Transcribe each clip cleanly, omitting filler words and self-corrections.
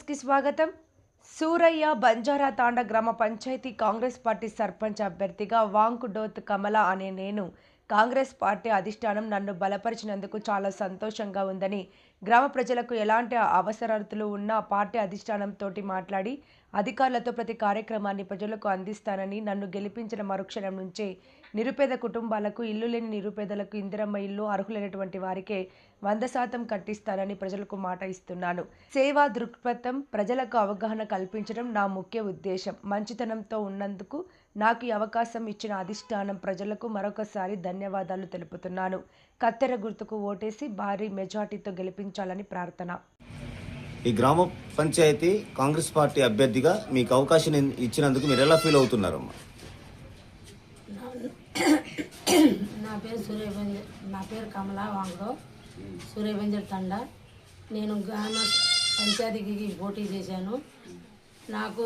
న్యూస్కి స్వాగతం. సూరయ్య బంజారా తాండా గ్రామ పంచాయతీ కాంగ్రెస్ పార్టీ సర్పంచ్ అభ్యర్థిగా వాంకుడోత్ కమల అనే నేను కాంగ్రెస్ పార్టీ అధిష్టానం నన్ను బలపరిచినందుకు చాలా సంతోషంగా ఉందని, గ్రామ ప్రజలకు ఎలాంటి అవసరాలు ఉన్నా పార్టీ అధిష్టానంతోటి మాట్లాడి అధికారులతో ప్రతి కార్యక్రమాన్ని ప్రజలకు అందిస్తానని, నన్ను గెలిపించిన మరుక్షణం నుంచే నిరుపేద కుటుంబాలకు, ఇల్లు లేని నిరుపేదలకు ఇందిరమ్మ ఇల్లు అర్హులైనటువంటి వారికే 100% కట్టిస్తానని ప్రజలకు మాట ఇస్తున్నాను. సేవా దృక్పథం, ప్రజలకు అవగాహన కల్పించడం నా ముఖ్య ఉద్దేశం. మంచితనంతో ఉన్నందుకు నాకు ఈ అవకాశం ఇచ్చిన అధిష్టానం ప్రజలకు మరొకసారి ధన్యవాదాలు తెలుపుతున్నాను. కత్తెర గుర్తుకు ఓటేసి భారీ మెజార్టీతో గెలిపించాలని ప్రార్థన. ఈ గ్రామ పంచాయతీ కాంగ్రెస్ పార్టీ అభ్యర్థిగా మీకు అవకాశం ఇచ్చినందుకు మీరు ఎలా ఫీల్ అవుతున్నారమ్మా? నా పేరు కమలా వాంగ్లో, సూర్యబంజర్ తండా. నేను గ్రామ పంచాయతీకి పోటీ చేశాను. నాకు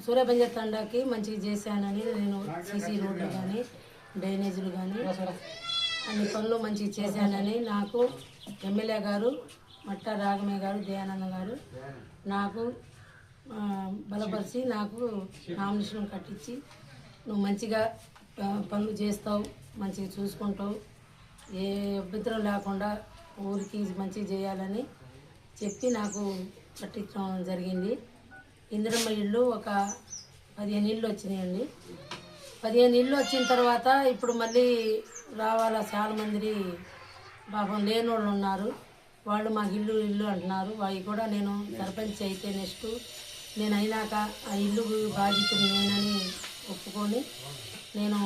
సూర్యబంజర్ తండాకి మంచిగా చేశానని నేను సీసీ రోడ్లు కానీ డ్రైనేజీలు కానీ అన్ని పనులు మంచిగా చేశానని నాకు ఎమ్మెల్యే గారు మట్టా రాఘమయ్య గారు, దయానంద గారు నాకు బలపరిచి నాకు నామినేషన్ కట్టించి నువ్వు మంచిగా పనులు చేస్తావు, మంచిగా చూసుకుంటావు, ఏ అభ్యంతరం లేకుండా ఊరికి మంచిగా చేయాలని చెప్పి నాకు కట్టించడం జరిగింది. ఇందిరమ్మ ఇళ్ళు ఒక 15 ఇళ్ళు వచ్చినాయండి. 15 ఇళ్ళు వచ్చిన తర్వాత ఇప్పుడు మళ్ళీ రావాలా, చాలామంది పాపం లేని వాళ్ళు ఉన్నారు. వాళ్ళు మాకు ఇల్లు ఇల్లు అంటున్నారు. అవి కూడా నేను సర్పంచ్ అయితే నెక్స్ట్ నేను అయినాక ఆ ఇల్లు బాధితుడు నేనని ఒప్పుకొని నేను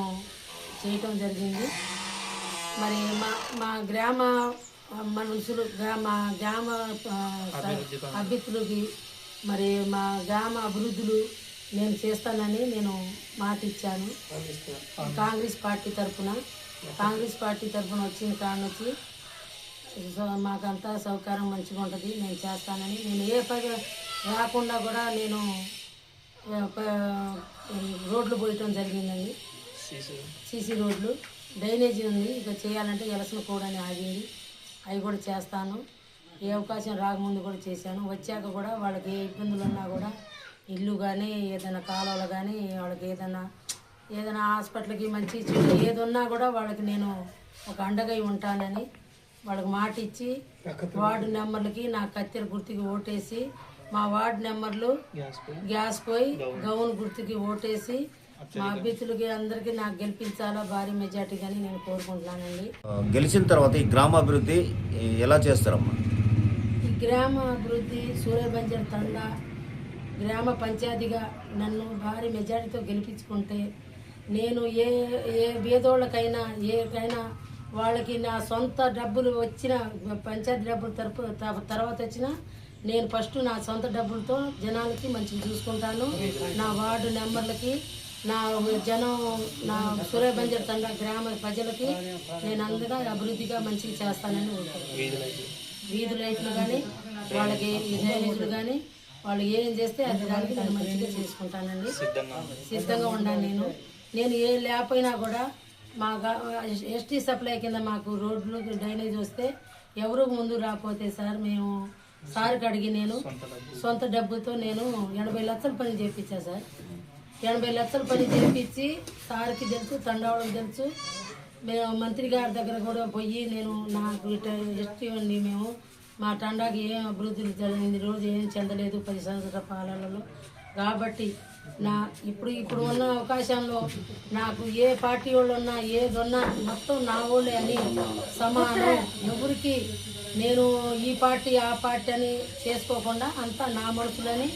చేయటం జరిగింది. మరి మా గ్రామ మనుషులు మా గ్రామ అభ్యర్థులకి మరి మా గ్రామ అభివృద్ధులు నేను చేస్తానని నేను మాట ఇచ్చాను. కాంగ్రెస్ పార్టీ తరఫున వచ్చిన కాడ నుంచి మాకంతా సౌకర్యం మంచిగా ఉంటుంది, నేను చేస్తానని. నేను ఏ పని రాకుండా కూడా నేను రోడ్లు పోయటం జరిగిందండి. సీసీ రోడ్లు, డ్రైనేజీ ఉంది, ఇక చేయాలంటే ఎలసిన కూడా ఆగింది. అవి కూడా చేస్తాను. ఏ అవకాశం రాకముందు కూడా చేశాను. వచ్చాక కూడా వాళ్ళకి ఏ ఇబ్బందులు ఉన్నా కూడా ఇల్లు కానీ ఏదైనా కాలువలు కానీ వాళ్ళకి ఏదైనా హాస్పిటల్కి మంచి ఏది ఉన్నా కూడా వాళ్ళకి నేను ఒక అండగా ఉంటానని వాళ్ళకి మాట ఇచ్చి వార్డు నెంబర్లకి నా కత్తెర గుర్తుకి ఓటేసి, మా వార్డు నెంబర్లు గ్యాస్ పోయి గౌన్ గుర్తుకి ఓటేసి మా అభ్యర్థులకి అందరికీ నాకు గెలిపించాలా భారీ మెజార్టీ కానీ నేను కోరుకుంటున్నానండి. గెలిచిన తర్వాత ఈ గ్రామ అభివృద్ధి ఎలా చేస్తారమ్మా? ఈ గ్రామ అభివృద్ధి సూర్యబంజర్ తండా గ్రామ పంచాయతీగా నన్ను భారీ మెజార్టీతో గెలిపించుకుంటే నేను ఏ బీదోళ్ళకైనా ఏకైనా వాళ్ళకి నా సొంత డబ్బులు వచ్చిన పంచాయతీ డబ్బులు తర్వాత వచ్చిన నేను ఫస్ట్ నా సొంత డబ్బులతో జనాలకి మంచిగా చూసుకుంటాను. నా వార్డు నెంబర్లకి నా నా సూర్యబంజర్ తండా గ్రామ ప్రజలకి నేను అందగా అభివృద్ధిగా మంచిగా చేస్తానని వీధి లైట్లు కానీ వాళ్ళకి డ్రైనేజీలు కానీ వాళ్ళు ఏం చేస్తే అది దానికి నేను మంచిగా చేసుకుంటానండి. సిద్ధంగా ఉన్నాను. నేను ఏ లేకపోయినా కూడా మా ఎస్టీ సప్లై కింద మాకు రోడ్లు డ్రైనేజ్ వస్తే ఎవరు ముందు రాకపోతే సార్ మేము సార్కి అడిగి నేను సొంత డబ్బుతో నేను 80 లక్షల పని చేయించా సార్. 80 లక్షల పని చేయించి సార్కి తెలుసు, తండావాళ్ళకి తెలుసు. మేము మంత్రి గారి దగ్గర కూడా పోయి నేను నాకు ఎస్టీ ఉంది, మేము మా తండాకి ఏం అభివృద్ధి జరిగింది, రోజు ఏం చెందలేదు 10 సంవత్సరాల పాలనలో. కాబట్టి ఇప్పుడు ఉన్న అవకాశంలో నాకు ఏ పార్టీ వాళ్ళు ఉన్నా ఏదున్నా మొత్తం నా వాళ్ళే అని సమానం. ఎవరికి నేను ఈ పార్టీ ఆ పార్టీ అని చేసుకోకుండా అంతా నా మనుషులని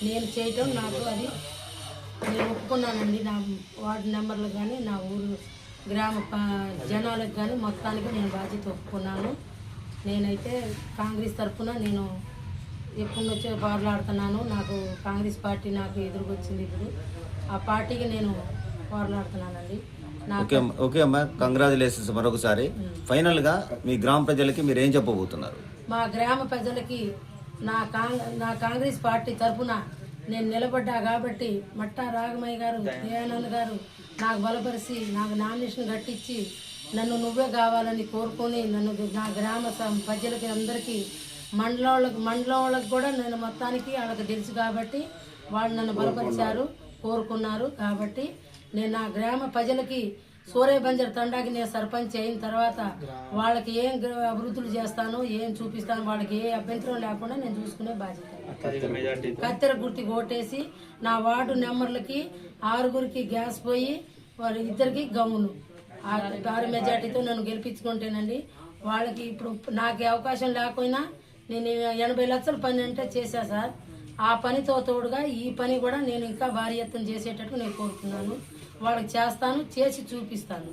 నేను చేయటం నాకు అది నేను ఒప్పుకున్నానండి. నా వార్డు నెంబర్లకు కానీ నా ఊరు గ్రామ జనాలకు కానీ మొత్తానికి నేను బాధ్యత ఒప్పుకున్నాను. నేనైతే కాంగ్రెస్ తరఫున నేను ఎప్పటి నుంచో పోరాడుతున్నాను. నాకు కాంగ్రెస్ పార్టీ నాకు ఎదురుకొచ్చింది. ఇప్పుడు ఆ పార్టీకి నేను పోరాడుతున్నానండి. ఓకే అమ్మా, కంగ్రాచులేషన్స్ మరొకసారి. ఫైనల్గా మీ గ్రామ ప్రజలకి మీరు ఏం చెప్పబోతున్నారు? మా గ్రామ ప్రజలకి నా కాంగ్రెస్ పార్టీ తరఫున నేను నిలబడ్డా కాబట్టి మట్టా రాఘమయ్య గారు, దయానంద్ గారు నాకు బలపరిచి నాకు నామినేషన్ కట్టించి నన్ను నువ్వే కావాలని కోరుకొని నన్ను నా గ్రామ ప్రజలకి అందరికీ మండలం వాళ్ళకి కూడా నేను మొత్తానికి వాళ్ళకి తెలుసు కాబట్టి వాళ్ళు నన్ను బలపరిచారు, కోరుకున్నారు. కాబట్టి నేను నా గ్రామ ప్రజలకి సూరయ్య బంజర్ తండాకి నేను సర్పంచ్ అయిన తర్వాత వాళ్ళకి ఏం అభివృద్ధులు చేస్తాను, ఏం చూపిస్తాను, వాళ్ళకి ఏ అభ్యంతరం లేకుండా నేను చూసుకునే బాధ్యత. కత్తెర గుర్తికి ఓటేసి నా వార్డు నెంబర్లకి 6గురికి గ్యాస్ పోయి వారి 2కి గమ్మును 6 మెజార్టీతో నన్ను గెలిపించుకుంటేనండి. వాళ్ళకి ఇప్పుడు నాకు అవకాశం లేకపోయినా నేను 80 లక్షల పని అంటే చేశా సార్. ఆ పనితో తోడుగా ఈ పని కూడా నేను ఇంకా భారీ ఎత్తున చేసేటట్టు నేను కోరుతున్నాను. వాళ్ళకి చేస్తాను, చేసి చూపిస్తాను.